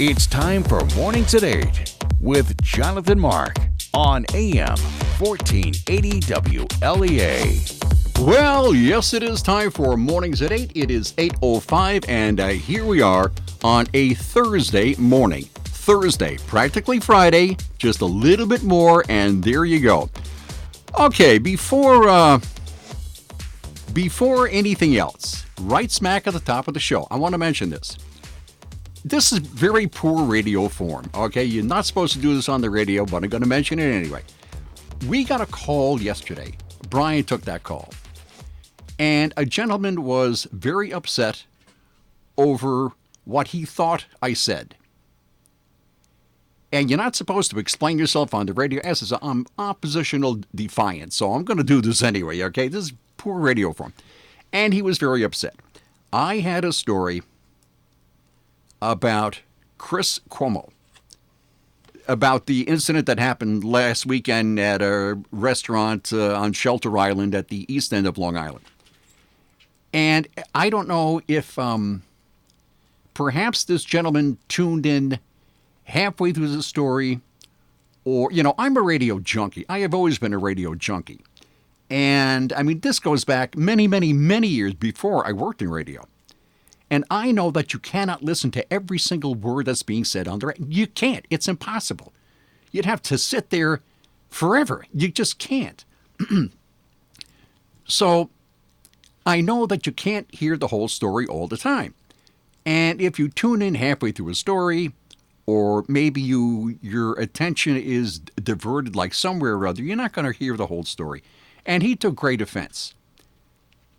It's time for Mornings at 8 with Jonathan Mark on AM 1480 WLEA. Well, yes, it is time for Mornings at 8. It is 8:05, and here we are on a Thursday morning. Thursday, practically Friday, just a little bit more, and there you go. Okay, before anything else, right smack at the top of the show, I want to mention this. This is very poor radio form, okay? You're not supposed to do this on the radio, but I'm going to mention it anyway. We got a call yesterday. Brian took that call. And a gentleman was very upset over what he thought I said. And you're not supposed to explain yourself on the radio as I'm oppositional defiant, so I'm going to do this anyway, okay? This is poor radio form. And he was very upset. I had a story about Chris Cuomo, about the incident that happened last weekend at a restaurant on Shelter Island at the east end of Long Island. And I don't know if perhaps this gentleman tuned in halfway through the story, or, I'm a radio junkie. I have always been a radio junkie. And, this goes back many, many, many years before I worked in radio. And I know that you cannot listen to every single word that's being said on the radio. You can't. It's impossible. You'd have to sit there forever. You just can't. So I know that you can't hear the whole story all the time. And if you tune in halfway through a story, or maybe your attention is diverted like somewhere or other, you're not going to hear the whole story. And he took great offense.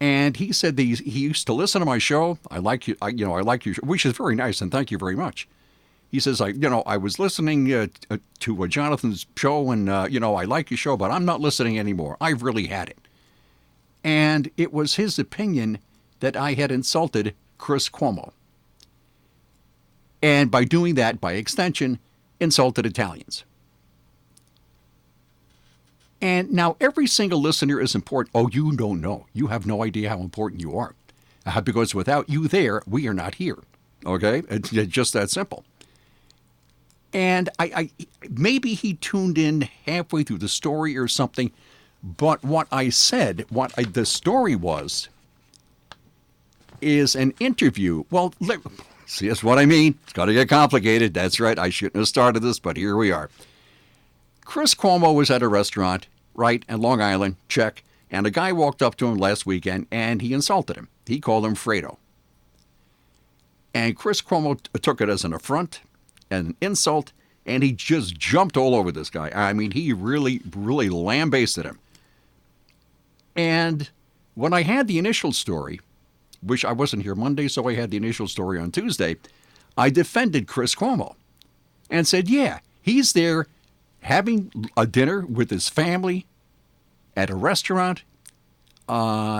And he said he used to listen to my show. I like you, I like your show, which is very nice, and thank you very much. He says, I was listening to Jonathan's show, and I like your show, but I'm not listening anymore. I've really had it. And it was his opinion that I had insulted Chris Cuomo. And by doing that, by extension, insulted Italians. And now every single listener is important. Oh, you don't know. You have no idea how important you are. Because without you there, we are not here. Okay? It's just that simple. And I maybe he tuned in halfway through the story or something, but what I said, the story was, is an interview. Well, see, that's what I mean. It's got to get complicated. That's right. I shouldn't have started this, but here we are. Chris Cuomo was at a restaurant, right, in Long Island, check, and a guy walked up to him last weekend, and he insulted him. He called him Fredo. And Chris Cuomo took it as an affront, an insult, and he just jumped all over this guy. He really, really lambasted him. And when I had the initial story, which I wasn't here Monday, so I had the initial story on Tuesday, I defended Chris Cuomo and said, yeah, he's there having a dinner with his family at a restaurant.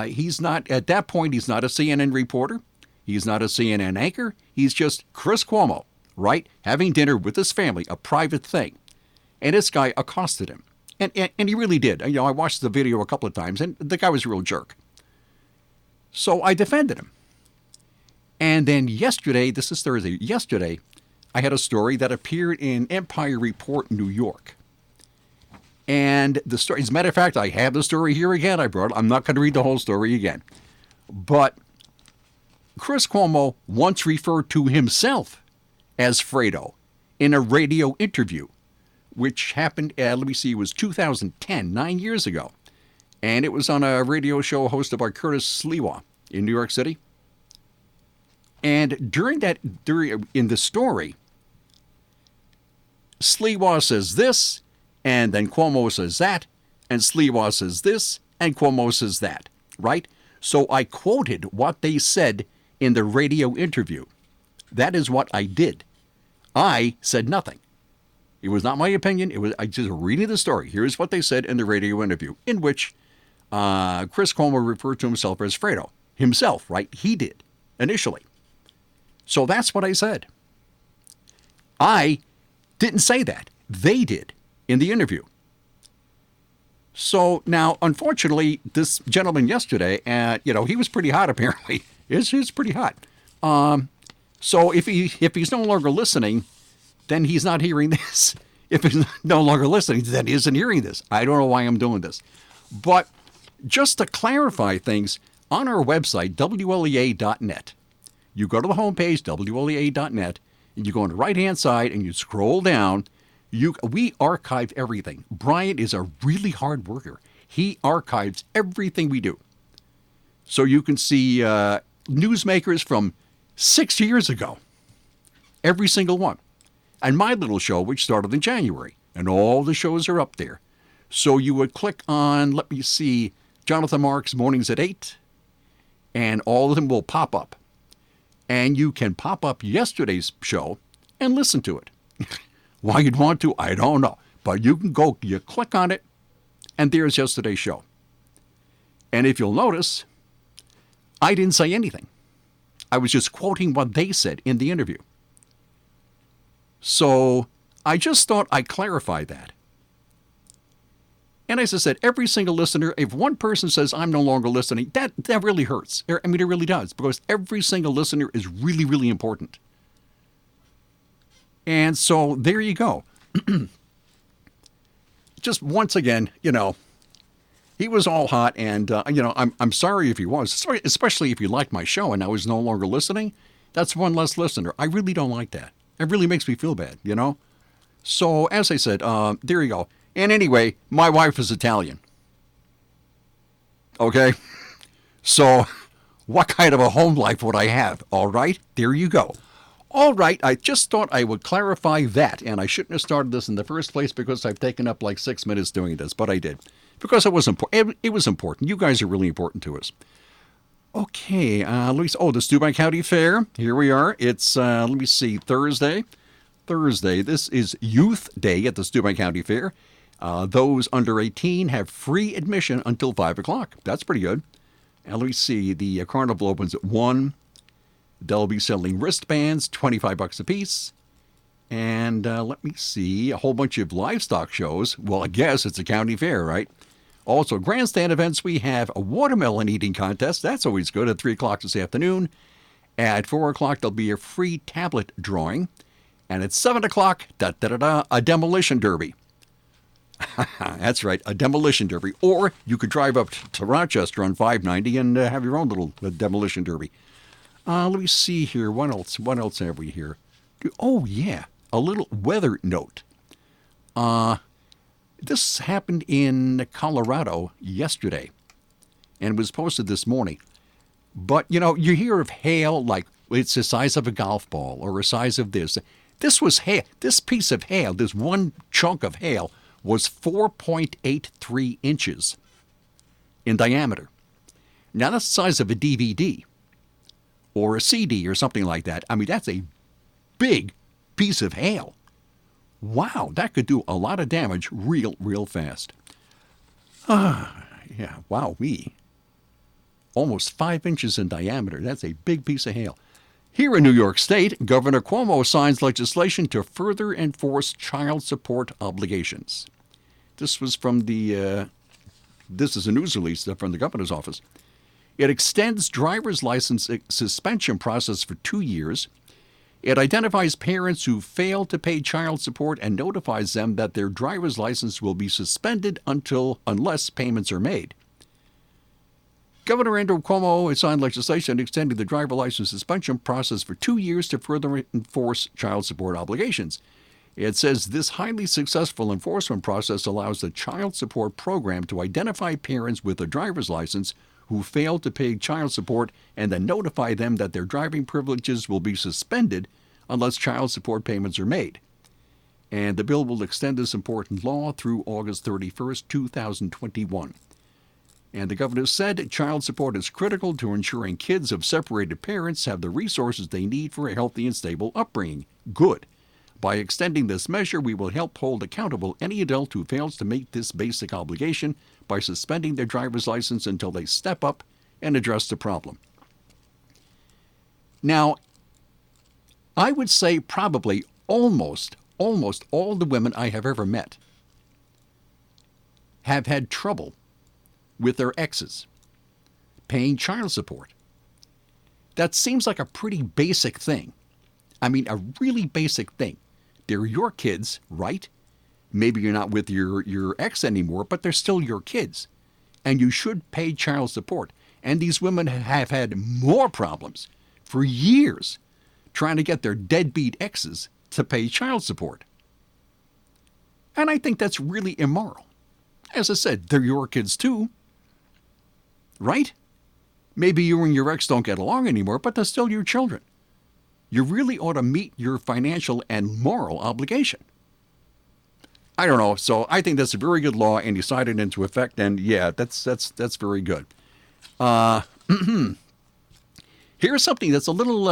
He's not, at that point, he's not a CNN reporter. He's not a CNN anchor. He's just Chris Cuomo, right? Having dinner with his family, a private thing. And this guy accosted him. And he really did. I watched the video a couple of times, and the guy was a real jerk. So I defended him. And then yesterday, this is Thursday, yesterday, I had a story that appeared in Empire Report, New York. And the story, as a matter of fact, I have the story here again. I'm not going to read the whole story again. But Chris Cuomo once referred to himself as Fredo in a radio interview, which happened, it was 2010, 9 years ago. And it was on a radio show hosted by Curtis Sliwa in New York City. And in the story, Sliwa says this, and then Cuomo says that, and Sliwa says this, and Cuomo says that, right? So I quoted what they said in the radio interview. That is what I did. I said nothing. It was not my opinion. I just reading the story. Here's what they said in the radio interview, in which Chris Cuomo referred to himself as Fredo. Himself, right? He did, initially. So that's what I said. I didn't say that. They did in the interview. So now, unfortunately, this gentleman yesterday, he was pretty hot apparently. He was pretty hot. So if he's no longer listening, then he's not hearing this. If he's no longer listening, then he isn't hearing this. I don't know why I'm doing this. But just to clarify things, on our website, WLEA.net, you go to the homepage, WLEA.net, and you go on the right-hand side and you scroll down. We archive everything. Brian is a really hard worker. He archives everything we do. So you can see newsmakers from 6 years ago, every single one. And my little show, which started in January, and all the shows are up there. So you would click on, let me see, Jonathan Marks Mornings at 8, and all of them will pop up. And you can pop up yesterday's show and listen to it. Why you'd want to, I don't know. But you can go, you click on it, and there's yesterday's show. And if you'll notice, I didn't say anything. I was just quoting what they said in the interview. So I just thought I'd clarify that. And as I said, every single listener, if one person says, I'm no longer listening, that really hurts. I mean, it really does, because every single listener is really, really important. And so there you go. Just once again, he was all hot, and, I'm sorry if he was, especially if you liked my show and I was no longer listening. That's one less listener. I really don't like that. It really makes me feel bad, So, as I said, there you go. And anyway, my wife is Italian. Okay? So, what kind of a home life would I have? All right? There you go. All right, I just thought I would clarify that, and I shouldn't have started this in the first place because I've taken up like 6 minutes doing this, but I did. Because it was important. It was important. You guys are really important to us. Okay, the Steuben County Fair. Here we are. It's, let me see, Thursday. This is Youth Day at the Steuben County Fair. Those under 18 have free admission until 5 o'clock. That's pretty good. And let me see, the carnival opens at 1. They'll be selling wristbands, $25 a piece. And let me see, a whole bunch of livestock shows. Well, I guess it's a county fair, right? Also, grandstand events, we have a watermelon eating contest. That's always good at 3 o'clock this afternoon. At 4 o'clock, there'll be a free tablet drawing. And at 7 o'clock, a demolition derby. That's right, a demolition derby. Or you could drive up to Rochester on 590 and have your own little demolition derby. Let me see here. What else have we here? Oh, yeah, a little weather note. This happened in Colorado yesterday and was posted this morning. But, you hear of hail like it's the size of a golf ball or the size of this. This was hail. This piece of hail, this one chunk of hail, was 4.83 inches in diameter. Now, that's the size of a DVD or a CD or something like that. I mean, that's a big piece of hail. Wow, that could do a lot of damage real fast. Yeah, wow, almost 5 inches in diameter. That's a big piece of hail. Here in New York State, Governor Cuomo signs legislation to further enforce child support obligations. This was from this is a news release from the governor's office. It extends driver's license suspension process for 2 years. It identifies parents who fail to pay child support and notifies them that their driver's license will be suspended unless payments are made. Governor Andrew Cuomo has signed legislation extending the driver license suspension process for 2 years to further enforce child support obligations. It says this highly successful enforcement process allows the child support program to identify parents with a driver's license who fail to pay child support and then notify them that their driving privileges will be suspended unless child support payments are made. And the bill will extend this important law through August 31st, 2021. And the governor said child support is critical to ensuring kids of separated parents have the resources they need for a healthy and stable upbringing. Good. By extending this measure, we will help hold accountable any adult who fails to meet this basic obligation by suspending their driver's license until they step up and address the problem. Now, I would say probably almost all the women I have ever met have had trouble with their exes paying child support. That seems like a pretty basic thing. I mean, a really basic thing. They're your kids, right? Maybe you're not with your ex anymore, but they're still your kids. And you should pay child support. And these women have had more problems for years trying to get their deadbeat exes to pay child support. And I think that's really immoral. As I said, they're your kids too, right? Maybe you and your ex don't get along anymore, but they're still your children. You really ought to meet your financial and moral obligation. I don't know. So I think that's a very good law, and you signed it into effect. And yeah, that's very good. Here's something that's a little,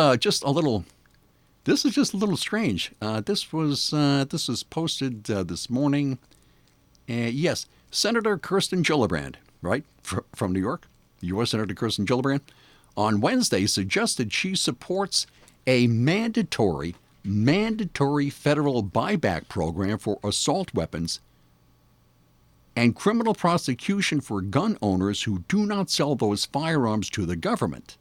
This is just a little strange. This was posted this morning. Yes, Senator Kirsten Gillibrand, right, from New York, U.S. Senator Kirsten Gillibrand, on Wednesday suggested she supports a mandatory federal buyback program for assault weapons and criminal prosecution for gun owners who do not sell those firearms to the government.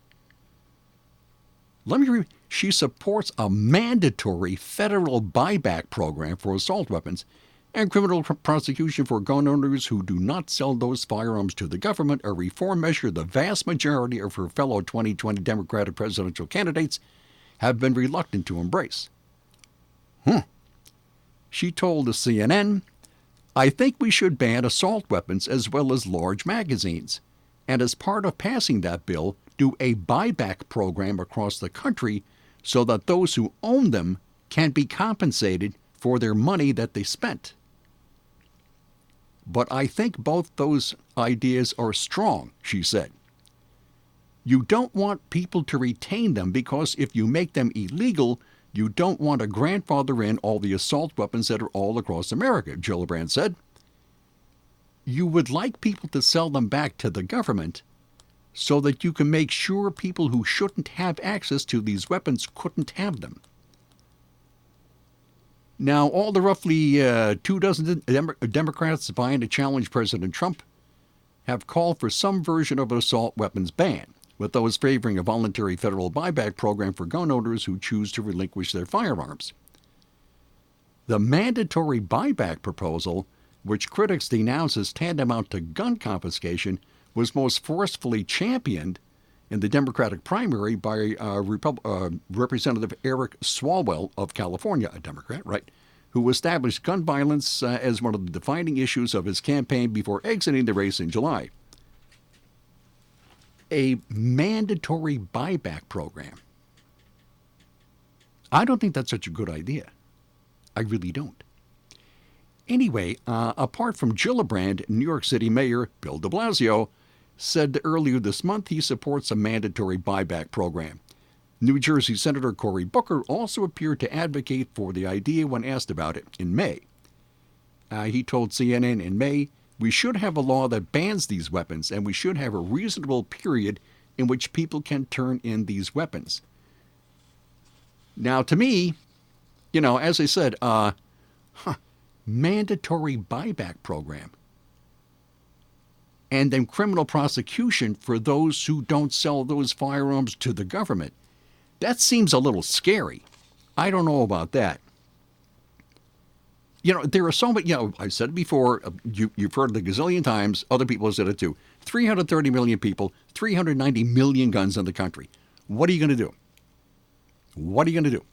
Let me read. She supports a mandatory federal buyback program for assault weapons and criminal prosecution for gun owners who do not sell those firearms to the government, a reform measure the vast majority of her fellow 2020 Democratic presidential candidates have been reluctant to embrace. She told the CNN, "I think we should ban assault weapons as well as large magazines, and as part of passing that bill, do a buyback program across the country so that those who own them can be compensated for their money that they spent." But I think both those ideas are strong, she said. You don't want people to retain them because if you make them illegal, you don't want to grandfather in all the assault weapons that are all across America, Gillibrand said. You would like people to sell them back to the government so that you can make sure people who shouldn't have access to these weapons couldn't have them. Now, all the roughly 24 Democrats vying to challenge President Trump have called for some version of an assault weapons ban, with those favoring a voluntary federal buyback program for gun owners who choose to relinquish their firearms. The mandatory buyback proposal, which critics denounce as tantamount to gun confiscation, was most forcefully championed in the Democratic primary by Representative Eric Swalwell of California, a Democrat, right, who established gun violence as one of the defining issues of his campaign before exiting the race in July. A mandatory buyback program. I don't think that's such a good idea. I really don't. Anyway, apart from Gillibrand, New York City Mayor Bill de Blasio said earlier this month he supports a mandatory buyback program. New Jersey Senator Cory Booker also appeared to advocate for the idea when asked about it in May. He told CNN in May, "We should have a law that bans these weapons, and we should have a reasonable period in which people can turn in these weapons." Now, to me, as I said, mandatory buyback program. And then criminal prosecution for those who don't sell those firearms to the government. That seems a little scary. I don't know about that. There are so many, I've said it before, you've heard it a gazillion times, other people have said it too. 330 million people, 390 million guns in the country. What are you going to do? What are you going to do?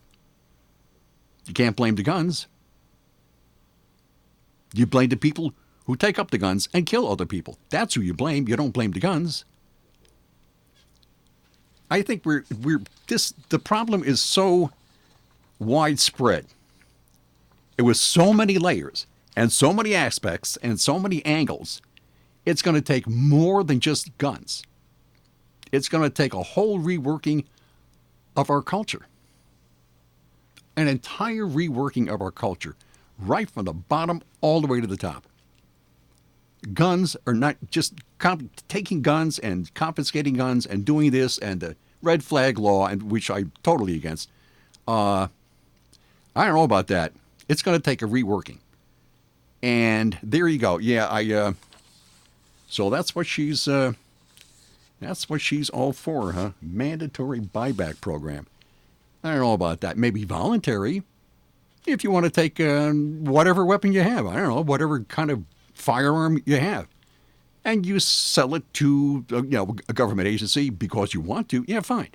You can't blame the guns. You blame the people who take up the guns and kill other people. That's who you blame. You don't blame the guns. I think the problem is so widespread. It was so many layers and so many aspects and so many angles. It's going to take more than just guns. It's going to take a whole reworking of our culture. An entire reworking of our culture, right from the bottom all the way to the top. Guns are not just taking guns and confiscating guns and doing this and the red flag law, and which I'm totally against. I don't know about that. It's going to take a reworking. And there you go. Yeah, so that's what she's all for, huh? Mandatory buyback program. I don't know about that. Maybe voluntary. if you want to take whatever weapon you have, I don't know, whatever kind of firearm you have, and you sell it to a government agency because you want to, yeah, fine.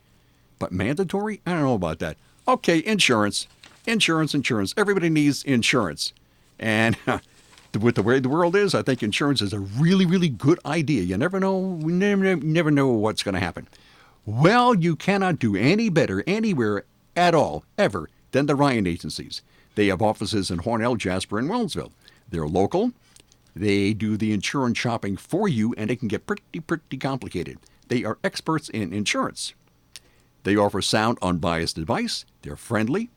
But mandatory? I don't know about that. Okay, insurance. Everybody needs insurance. And with the way the world is, I think insurance is a really, really good idea. You never know. We never know what's going to happen. Well, you cannot do any better anywhere at all, ever, than the Ryan agencies. They have offices in Hornell, Jasper, and Wellsville. They're local. They do the insurance shopping for you, and it can get pretty complicated. They are experts in insurance. They offer sound, unbiased advice. They're friendly.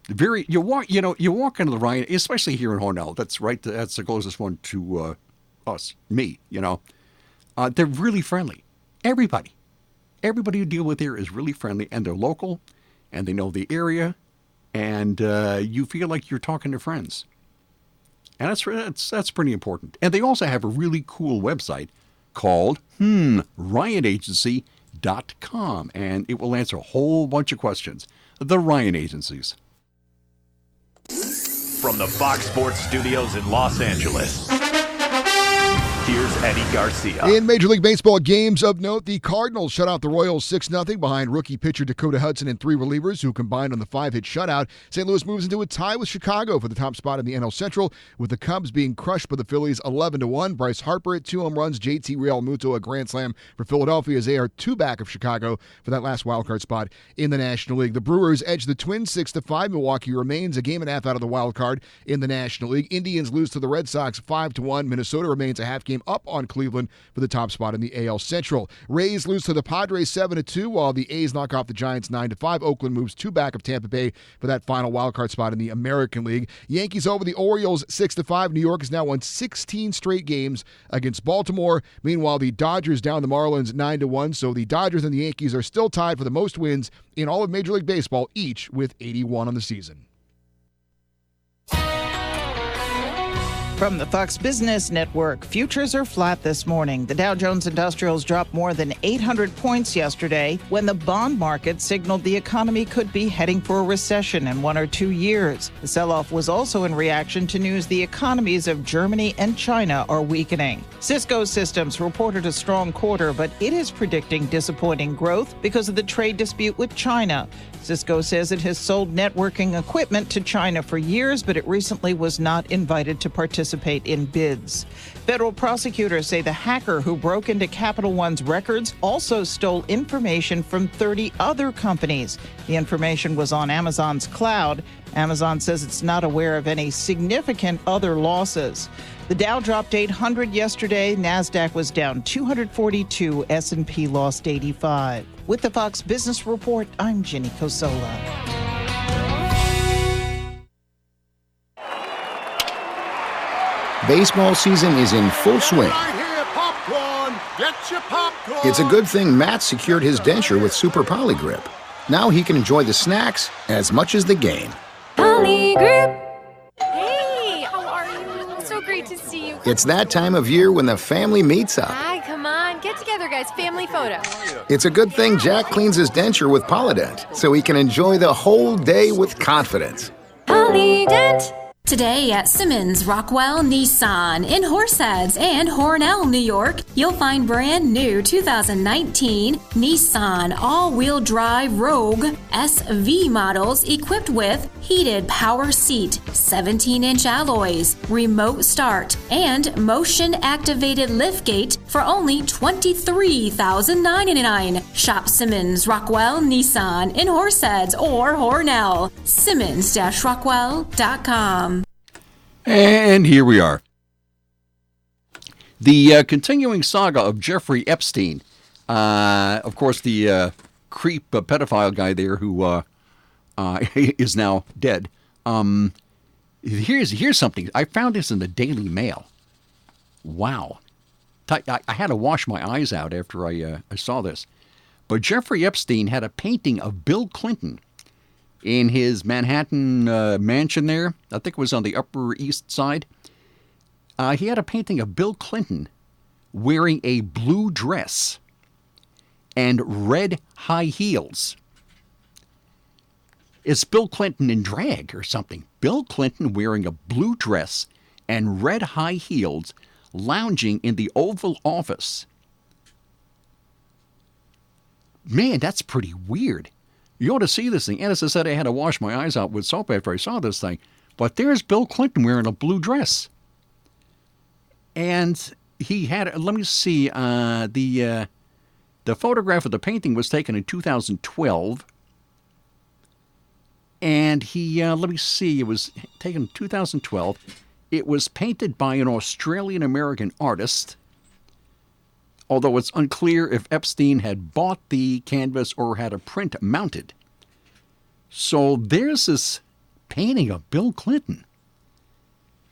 You walk into the Ryan, especially here in Hornell. That's right. That's the closest one to me. They're really friendly. Everybody you deal with here is really friendly, and they're local, and they know the area, and you feel like you're talking to friends. And that's pretty important. And they also have a really cool website called RyanAgency.com, and it will answer a whole bunch of questions. The Ryan Agencies. From the Fox Sports Studios in Los Angeles, here's Eddie Garcia. In Major League Baseball games of note, the Cardinals shut out the Royals 6-0 behind rookie pitcher Dakota Hudson and 3 relievers who combined on the 5-hit shutout. St. Louis moves into a tie with Chicago for the top spot in the NL Central, with the Cubs being crushed by the Phillies 11-1. Bryce Harper at 2 home runs, JT Realmuto a grand slam for Philadelphia as they are 2 back of Chicago for that last wildcard spot in the National League. The Brewers edge the Twins 6-5. Milwaukee remains a game and a half out of the wild card in the National League. Indians lose to the Red Sox 5-1. Minnesota remains a half game up on Cleveland for the top spot in the AL Central. Rays lose to the Padres 7-2, while the A's knock off the Giants 9-5. Oakland moves 2 back of Tampa Bay for that final wildcard spot in the American League. Yankees over the Orioles 6-5. New York has now won 16 straight games against Baltimore. Meanwhile, the Dodgers down the Marlins 9-1. So the Dodgers and the Yankees are still tied for the most wins in all of Major League Baseball, each with 81 on the season. From the Fox Business Network, futures are flat this morning. The Dow Jones Industrials dropped more than 800 points yesterday when the bond market signaled the economy could be heading for a recession in 1 or 2 years. The sell-off was also in reaction to news the economies of Germany and China are weakening. Cisco Systems reported a strong quarter, but it is predicting disappointing growth because of the trade dispute with China. Cisco says it has sold networking equipment to China for years, but it recently was not invited to participate in bids. Federal prosecutors say the hacker who broke into Capital One's records also stole information from 30 other companies. The information was on Amazon's cloud. Amazon says it's not aware of any significant other losses. The Dow dropped 800 yesterday. NASDAQ was down 242. S&P lost 85. With the Fox Business Report, I'm Jenny Cosola. Baseball season is in full swing. It's a good thing Matt secured his denture with Super Polygrip. Now he can enjoy the snacks as much as the game. Polygrip. Hey, how are you? So great to see you. It's that time of year when the family meets up. Hi, come on. Get together, guys. Family photo. It's a good thing Jack cleans his denture with Polydent so he can enjoy the whole day with confidence. Polydent. Today at Simmons Rockwell Nissan in Horseheads and Hornell, New York, you'll find brand new 2019 Nissan all-wheel drive Rogue SV models equipped with heated power seat, 17-inch alloys, remote start, and motion-activated liftgate for only $23,999. Shop Simmons Rockwell Nissan in Horseheads or Hornell. Simmons-Rockwell.com. And here we are. The continuing saga of Jeffrey Epstein. Of course, the creep pedophile guy there who is now dead. Here's something. I found this in the Daily Mail. Wow. I had to wash my eyes out after I saw this. But Jeffrey Epstein had a painting of Bill Clinton in his Manhattan mansion there. I think it was on the Upper East Side. He had a painting of Bill Clinton wearing a blue dress and red high heels. It's Bill Clinton in drag or something. Bill Clinton wearing a blue dress and red high heels, lounging in the Oval Office. Man, that's pretty weird. You ought to see this thing. And as I said, I had to wash my eyes out with soap after I saw this thing. But there's Bill Clinton wearing a blue dress. And he had, let me see, the photograph of the painting was taken in 2012. And he, let me see, it was taken in 2012. It was painted by an Australian-American artist, although it's unclear if Epstein had bought the canvas or had a print mounted. So there's this painting of Bill Clinton.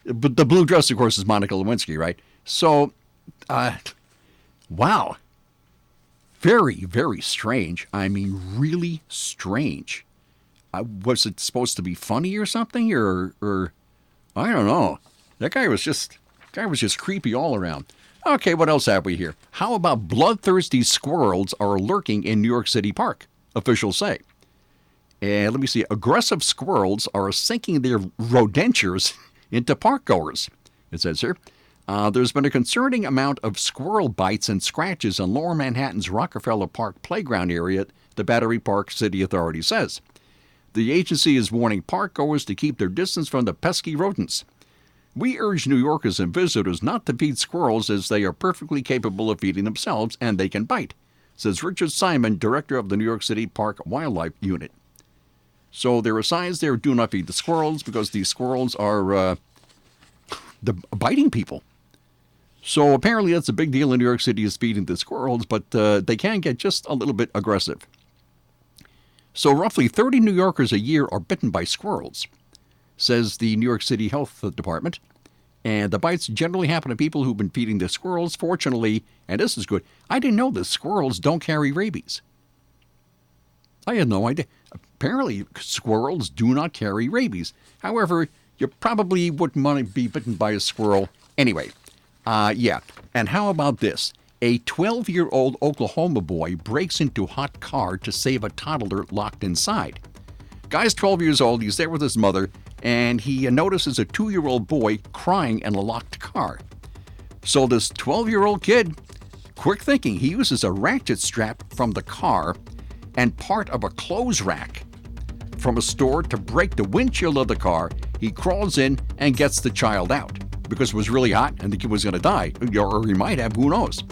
But the blue dress, of course, is Monica Lewinsky, right? So, wow. Very, very strange. I mean, really strange. Was it supposed to be funny or something? Or I don't know. That guy was just creepy all around. Okay, what else have we here? How about bloodthirsty squirrels are lurking in New York City Park, officials say. And let me see. Aggressive squirrels are sinking their rodentures into parkgoers, it says here. There's been a concerning amount of squirrel bites and scratches in Lower Manhattan's Rockefeller Park playground area, the Battery Park City Authority says. The agency is warning parkgoers to keep their distance from the pesky rodents. We urge New Yorkers and visitors not to feed squirrels as they are perfectly capable of feeding themselves and they can bite, says Richard Simon, director of the New York City Park Wildlife Unit. So there are signs there, do not feed the squirrels because these squirrels are biting people. So apparently that's a big deal in New York City is feeding the squirrels, but they can get just a little bit aggressive. So roughly 30 New Yorkers a year are bitten by squirrels, says the New York City Health Department. And the bites generally happen to people who've been feeding the squirrels. Fortunately, and this is good, I didn't know that squirrels don't carry rabies. I had no idea. Apparently, squirrels do not carry rabies. However, you probably wouldn't want to be bitten by a squirrel anyway. Yeah. And how about this? A 12-year-old Oklahoma boy breaks into hot car to save a toddler locked inside. Guy's 12 years old. He's there with his mother, and he notices a 2-year-old boy crying in a locked car. So this 12-year-old kid, quick thinking, he uses a ratchet strap from the car and part of a clothes rack from a store to break the windshield of the car. He crawls in and gets the child out because it was really hot and the kid was going to die, or he might have, who knows.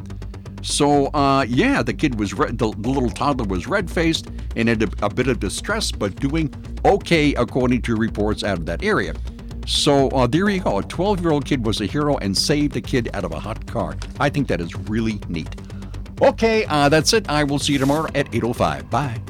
So, yeah, the kid was the little toddler was red-faced and in a bit of distress, but doing okay according to reports out of that area. So there you go. A 12-year-old kid was a hero and saved a kid out of a hot car. I think that is really neat. Okay, that's it. I will see you tomorrow at 8:05. Bye.